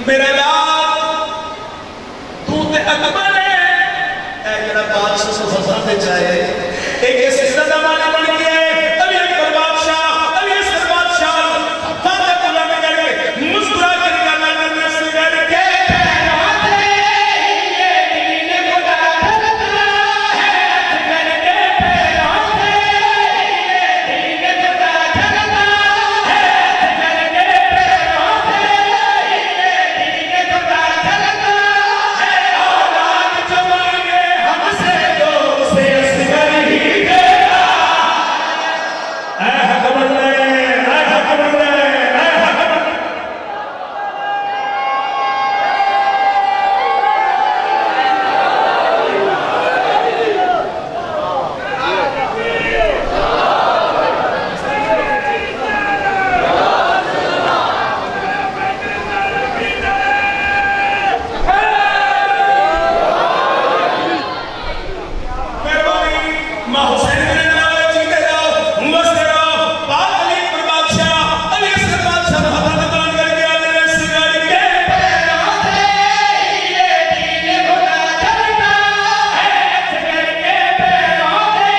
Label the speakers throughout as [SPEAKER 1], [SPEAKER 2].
[SPEAKER 1] मेरा लाल तू ते अकबर है ए जड़ा बादशाह सो फसा ते चाहे एक इस इज्जत दा मालिक बन गया है अली अकबर बादशाह अली असगर बादशाह फादे बुला में करके मुस्कुरा कर गाना करने से करके पैरों से ये दीन खुदा चलता है करके पैरों से ये दीन खुदा चलता है करके पैरों से ये दीन खुदा चलता है औलाद जो मांगे हमसे दो से असगर ही देगा ऐ अकबर ले ऐ अकबर ले ऐ अकबर मेहरबानी मां हुसैन के नाम जीते रहो मस्त रहो पाक अली अकबर बादशाह अली असगर बादशाह ने हाथ दान करके आने सिगार के पैरों से ये दीन खुदा चलता है असगर के पैरों से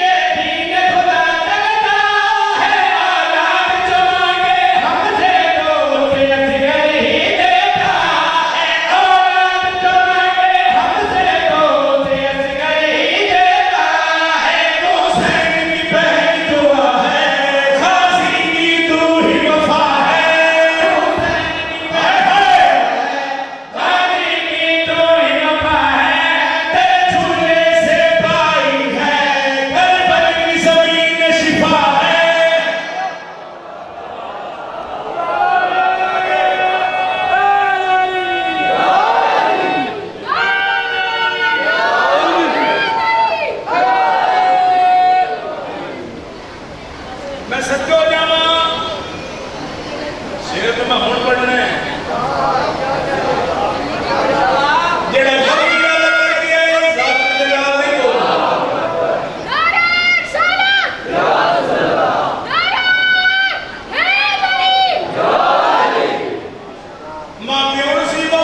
[SPEAKER 1] ये दीन खुदा चलता है औलाद जो मांगे हमसे दो से असगर ही देता है औलाद जो मांगे हमसे दो से असगर ही देता है हुसैन की पहली दुआ है खासी की तू ही वफा है हुसैन की पहली खासी की तू ही वफा है तेरे झूले से पाई है करबल की ज़मीन शिफा है मैं सत्य हो जावा शेर तो मैं हुण पढ़ना है जेड़ा गरीब याद करके आए जात ते याद नहीं बोलना मां क्यों नसीबो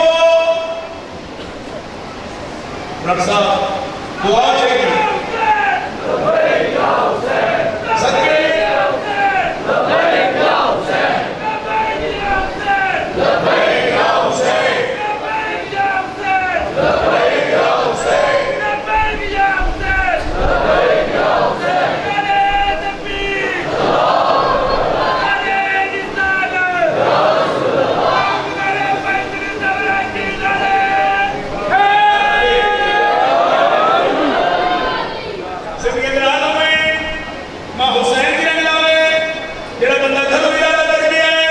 [SPEAKER 1] रक्षा दुआ चाहिए सच्चे जिंदगी के राह में मां हुसैन की रंग लावे जेड़ा बंदा घरों इरादा करके आए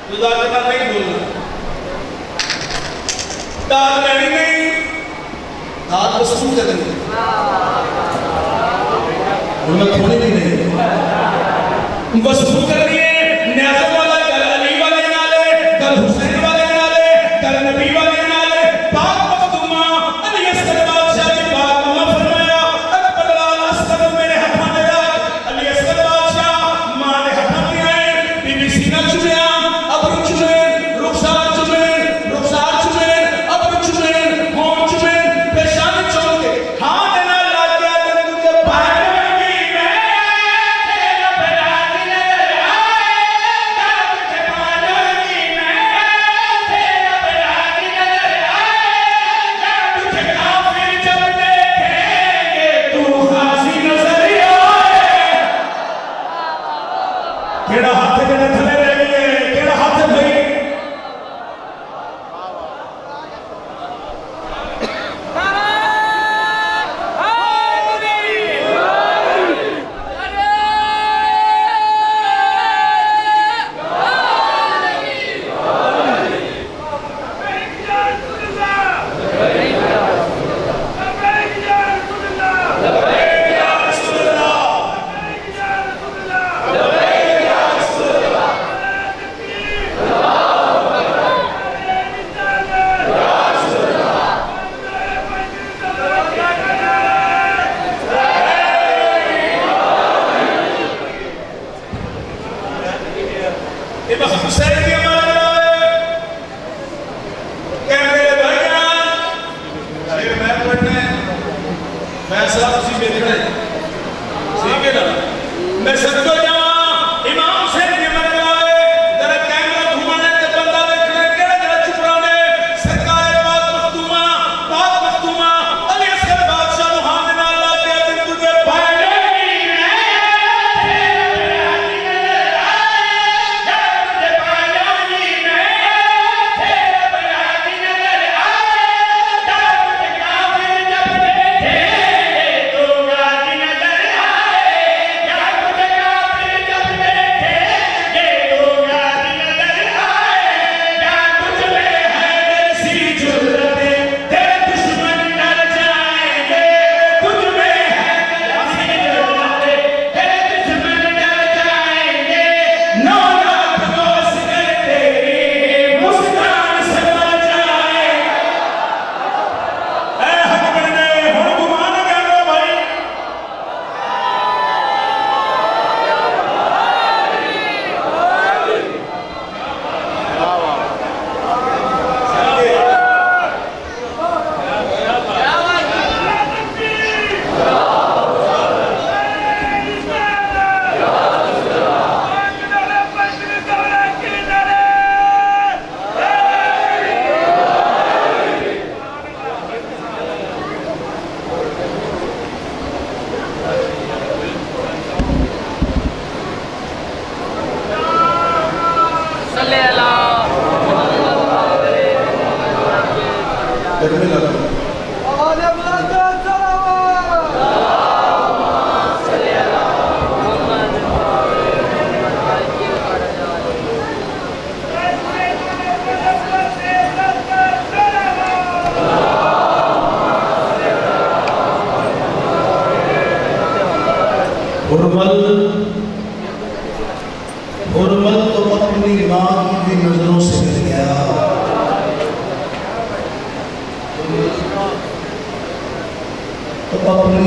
[SPEAKER 1] जुदा करना नहीं बोलना दाद लेनी नहीं दाद वसूल करनी उनमें थोड़ी भी नहीं वसूल करनी है न्याज़ वाला कल अली वाले नाले कल हुसैन वाले नाले कल नबी वाले नाले पाक मखदूमा अली असगर बादशाह की बात अल्लाह फरमाया अकबर लाल असगर मेरे हाथों में अली असगर बादशाह मां ने हाथों में आए बीबी सीना चुमिया अबरू चुमे रुखसार चुमे अबरू चुमे होंठ चुमे पेशान चुमे हाथ ना लागे तू के पानी में तेरा बरात नजर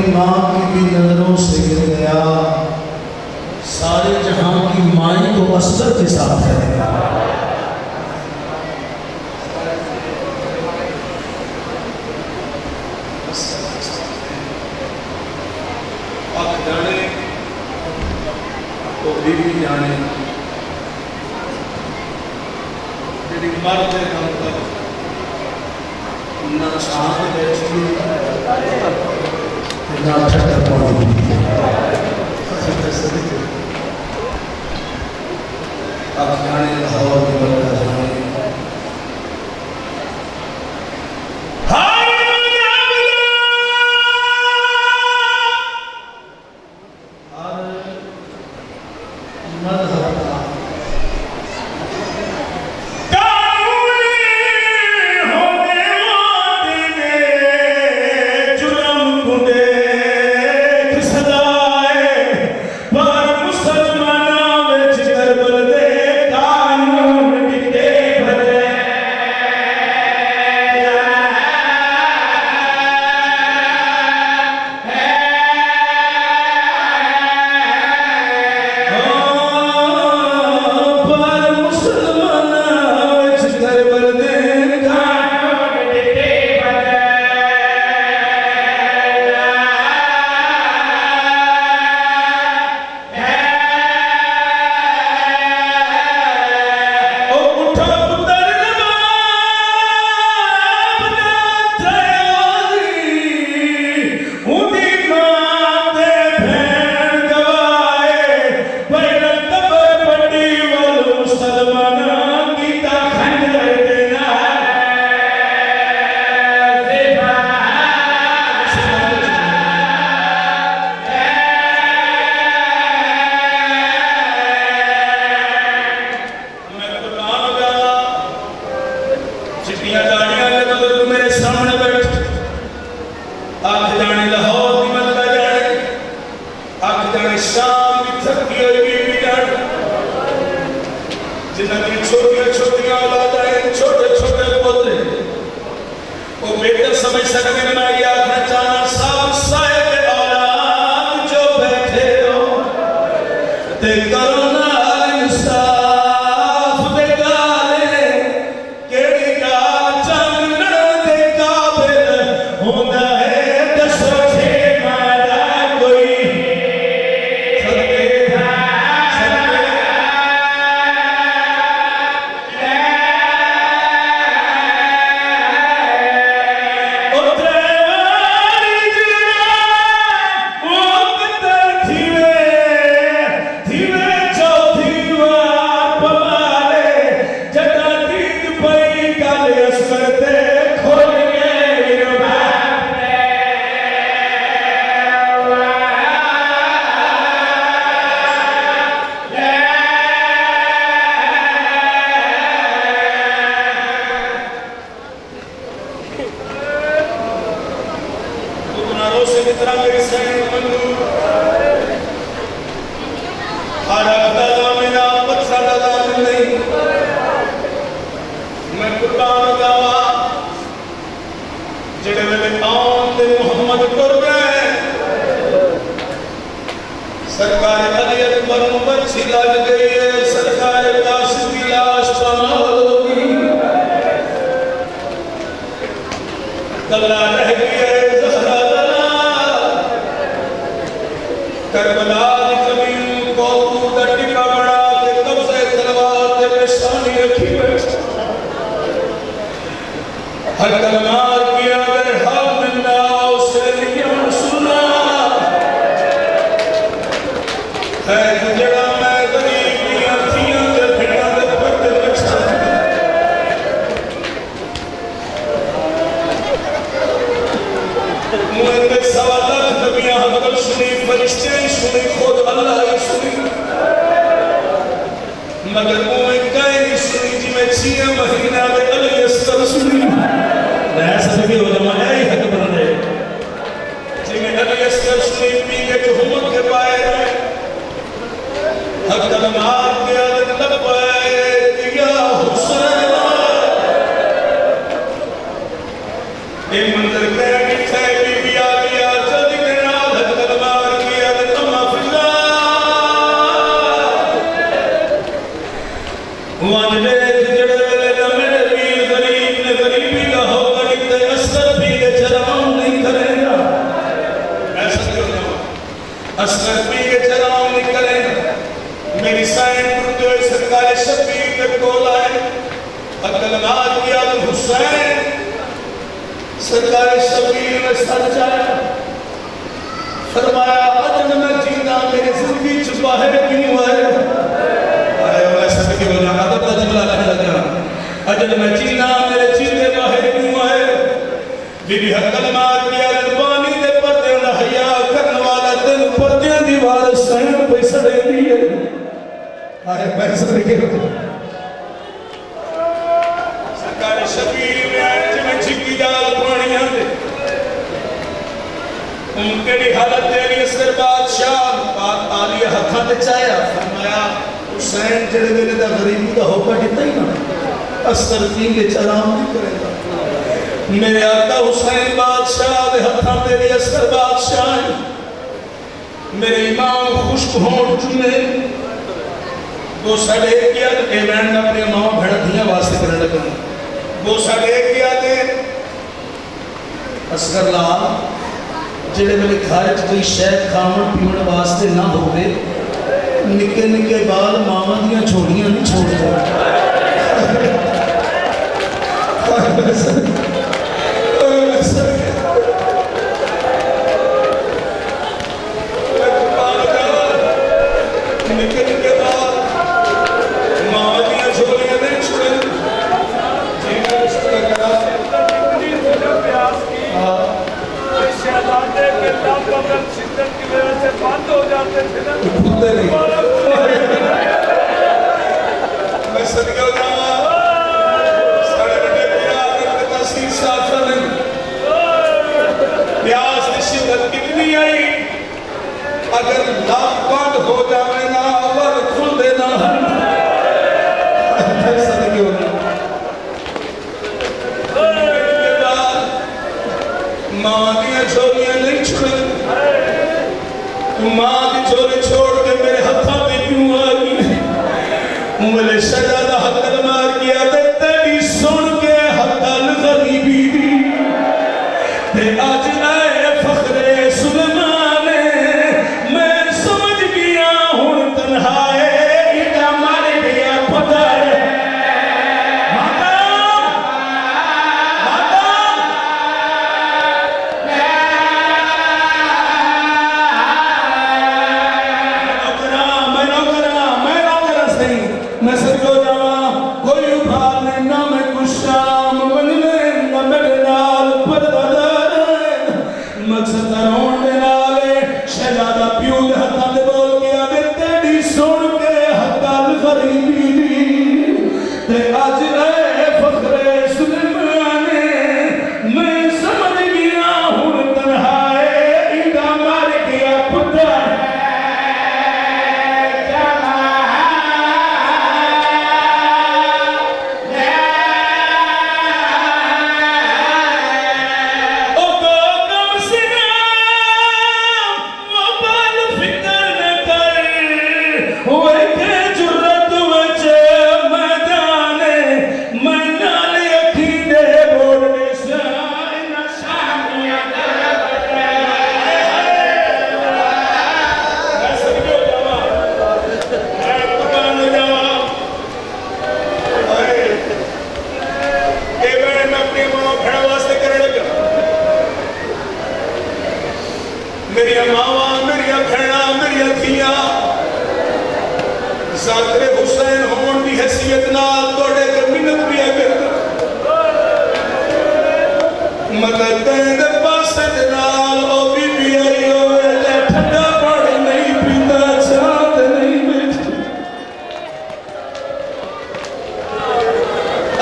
[SPEAKER 2] अपनी माँ की भी नजरों से गिर गया, सारे जहां की माई को असगर के साथ है।
[SPEAKER 1] जाने तो बीवी जाने तेरी मर्द काम कर ना शांत बैठी
[SPEAKER 2] ना ठंडा पानी।
[SPEAKER 1] अब जाने लाहौर की बंदा जाने मगर मुँह कहीं सुनी जी में 6 महीना में अली सुनी
[SPEAKER 2] वेख जड़े वेले ना मेरे वीर गरीब ने गरीबी का होगा ते असर भी के चलाम नहीं करेगा।
[SPEAKER 1] ऐसा क्यों ना
[SPEAKER 2] असर भी के चलाम नहीं करेगा। मेरी साइन करते हुए सरकार शबीर के कोल आए अकलनाथ किया तो हुसैन सरकार शबीर ने सर जाया फरमाया अजन मैं जीना मेरी जिंदगी च बाहर क्यों आए आए मैं सदके हो जाना तब तक जमला कहने लगा अजन मैं जीना मेरे जीते बाहर क्यों आए बीबी अकलनाथ किया पानी दे पर्दे दा हया करने वाला तेन पर्दे दी वार सैन पैसा देंदी है आए पैसा देके सरकार शबीर में जिवें छिकी जाल पानियां दे उनके हालत तेरी असर बादशाह बात आलिया हथा ते चाया फरमाया हुसैन जेड़े वेले दा गरीबी दा होका दिता ही ना असर पींगे चलाम नहीं करेगा। मेरे आका हुसैन बादशाह दे हथा तेरी असर बादशाह मेरे इमाम खुश्क होण चुने वो साढ़े किया ए मैं अपने मां भेड़ दियां वास्ते करने लगा वो साढ़े किया दे असगर लाल जेड़े वेले घर च कोई शह खावन पीवन वास्ते ना होवे निके निके बाल मावां दियां छोड़ियां नहीं छोड़दे निके निके बाल मावां दियां छोड़ियां नहीं छोड़दे जिन्हें रिश्ता करा
[SPEAKER 3] शहजादे के लब अगर शिद्दत की वजह से बंद हो जाते थे ना
[SPEAKER 2] खुलते नहीं मैं सदके हो जावा साढ़े बड़े प्यार करते तसीर साफन प्यास की शिद्दत कितनी आई अगर लब बंद हो जावे ना अवर खुल देना मैं सदके हो जावा मां दियां छोरियां नहीं छुड़े मां की छोरी छोड़ के मेरे हाथों में क्यों आ गई मेरे शहजादा हकल मार किया ते तेरी सुन के हकल गरीबी ते आज आए फखरे सुलेमान मैं समझ गया हुन तन्हाए इदा मर गया पता है मैं सदके हो जावा कोई उभार नहीं ना मैं कुछ शाम बनने ना मेरे नाल परदार मकसद रोन दे नाल शहजादा प्यो दे हत्थां दे बोल के आवे तेरी सुन के हकल गरीबी ते अज ए फखरे सुलेमान मैं समझ गया हुन तन्हाए इंदा मर गया पुत्र मेरिया मावा मेरिया भैणा मेरिया धियां ज़ाकरे हुसैन होने की हैसियत नाल तोड़े ते मिन्नत भी अगर मगर तेरे पासे दे नाल ओ बीबी आई होवे ले ठंडा पानी नहीं पींदा चांद नहीं बैठी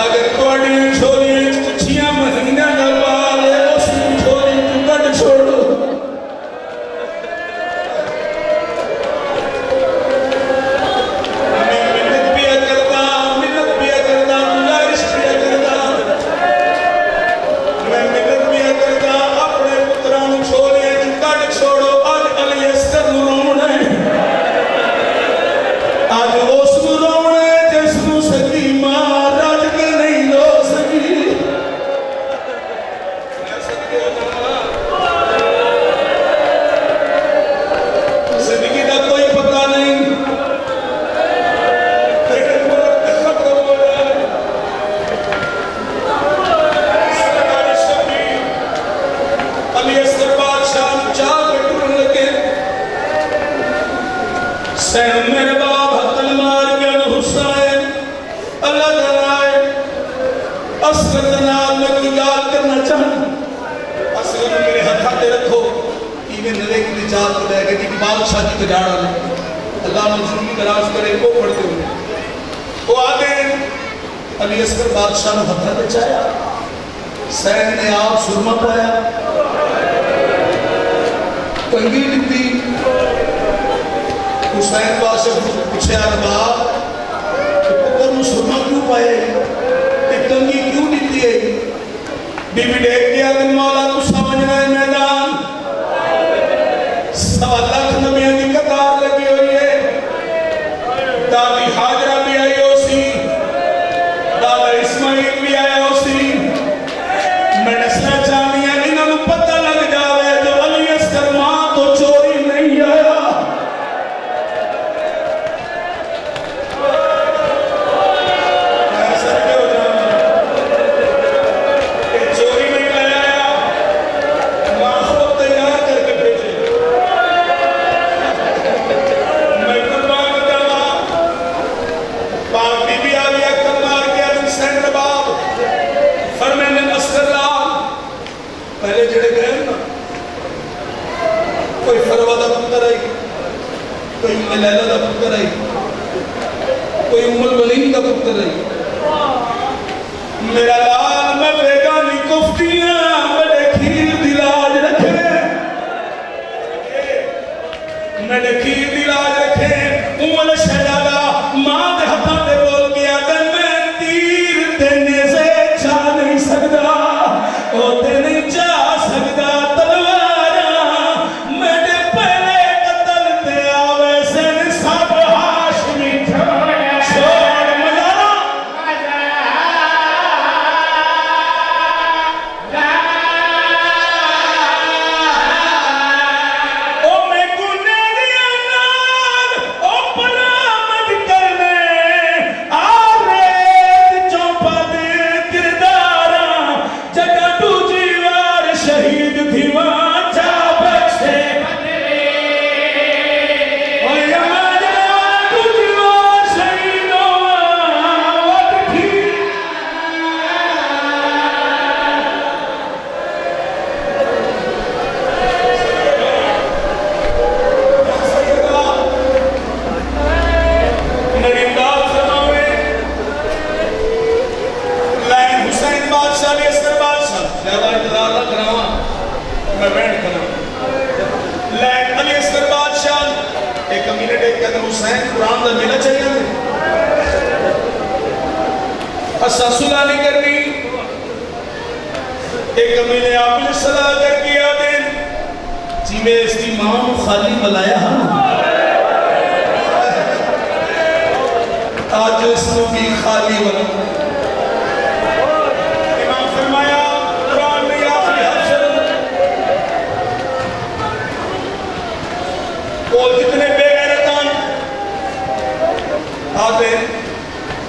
[SPEAKER 2] अगर तोड़ी छोरी 6 महीने दा बाल है उस छोरी तू कट छोड़ो आज उस रोने जिसनू सकी मां असगर दा नाम मैं कोई याद करना चाहता असगर मेरे हाथों ते रखो इवें नरेक दी जात को लेके कि बादशाह जी कजाड़ा ने अल्लाह ने जिंदगी दराज करे को पढ़ते हुए वो आते अली असगर बादशाह ने हाथों ते चाया सैन ने आप सुरमा पाया कंगी दी हुसैन बादशाह पूछे अरबाब पुत्र नु सुरमा क्यों पाए कंगी क्यों दी है बीबी देख दिया कि मौला तू समझना है मैदान 1.25 लाख नबियों की कतार लगी हुई है दादी हाजरा भी आई हो सी दादा इस्माइल भी आया हो सी मैं दसना चाहती हूं इन्होंने पता लग जावे जो अली असगर मां तो चोरी नहीं आया पहले जड़े गए ना कोई फरवा का पुत्र आई कोई लैला का पुत्र आई कोई उम्मुल बनीन का पुत्र आई मेरा लाल मैं बेगानी कुफ्तियां बड़े खीर दी लाज रखे मैंने खीर दी लाज रखे उम्मुल शहजादा मां दे हाथों ते बोल के आते मैं तीर देने से जा नहीं सकता ओ ते नहीं जा सकता तलवारा मेरे पहले कतल ते आवे से सब हाशमी छोड़ मजारा ओ मैं गुने दिया नाल ओ बरामद करने आ रेत चौपा दे किरदारा जगह दूजी वार शहीद दीवा जा बख्शे ओए हमारा दूजी वार शहीद वत की नरींदाज फरमावे लाइन हुसैन बादशाह ने असगर बादशाह ज्यादा इंतजार ना करावा मैं बैठ करा लाइन अली असगर बादशाह एक मिनट एक कहते हुसैन कुरान दा मिलना चाहिए असा सुलह नहीं करनी एक मिले आपने सलाह करके आते जिਵੇਂ इसकी मां को खाली बुलाया आज इसको भी खाली बना इमाम फरमाया कुरान में आखिरी हर्फ और जितने बेगैरतान आते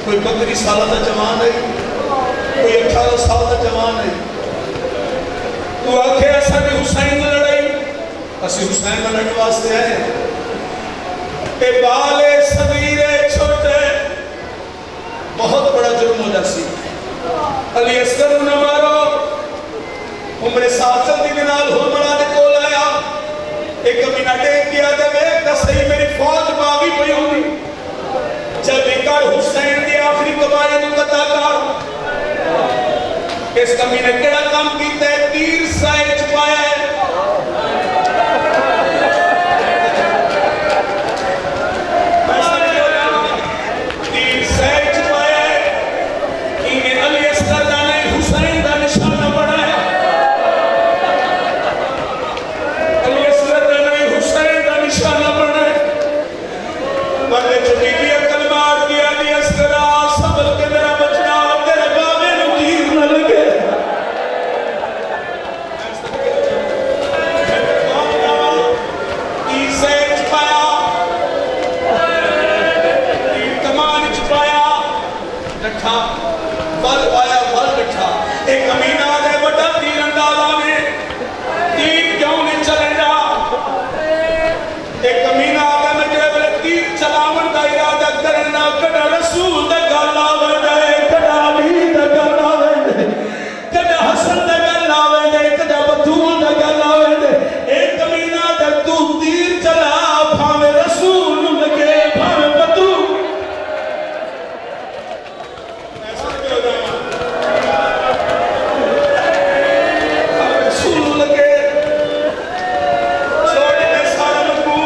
[SPEAKER 2] कोई 32 साल का जवान है कोई 18 साल का जवान है तू आखे ऐसा भी हुसैन में लड़ाई असि हुसैन में लड़ने वास्ते आए ते बाले सगीरे छोटे बहुत बड़ा जुर्म हो जासी अली असगर न मारो उम्र साथ चलती के नाल हुरमला दे कोल आया एक महीना टेक गया ते वेख दा सही मेरी फौज बागी पई होंदी जब इकर हुसैन दी आखिरी कबाए नु कता कर इस कमी ने केड़ा काम कीता है तीर साए च पाया है तीर साए च पाया है इन्हें अली असगर दा नहीं हुसैन दा निशाना बना है अली असगर दा नहीं हुसैन दा निशाना बना है बंदे जो बीबी अकल मार दिया अली असगर सबल के मेरा बचना तेरे बाबे नु तीर न लगे एक अमीना दे बड़ा तीरंदाजा ने तीर क्यों नहीं चलेगा एक अमीना दे में जेबले तीर चलावन दा इरादा करना कड़ा रसूल दा गल आवे कड़ा भी दा गल आवे ऐसा क्यों जावा रसूल लगे छोड़ के सारा मकू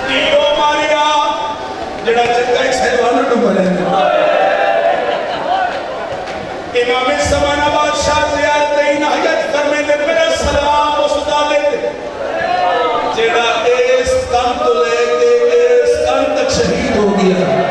[SPEAKER 2] तीरो मारिया जड़ा चंगा सहवान डुबले इमाम ज़माना बादशाह तैयार तईन हजत करने दे मेरा सलाम उस दादे जेड़ा इस कम तो लेके इस कम तक शहीद हो गया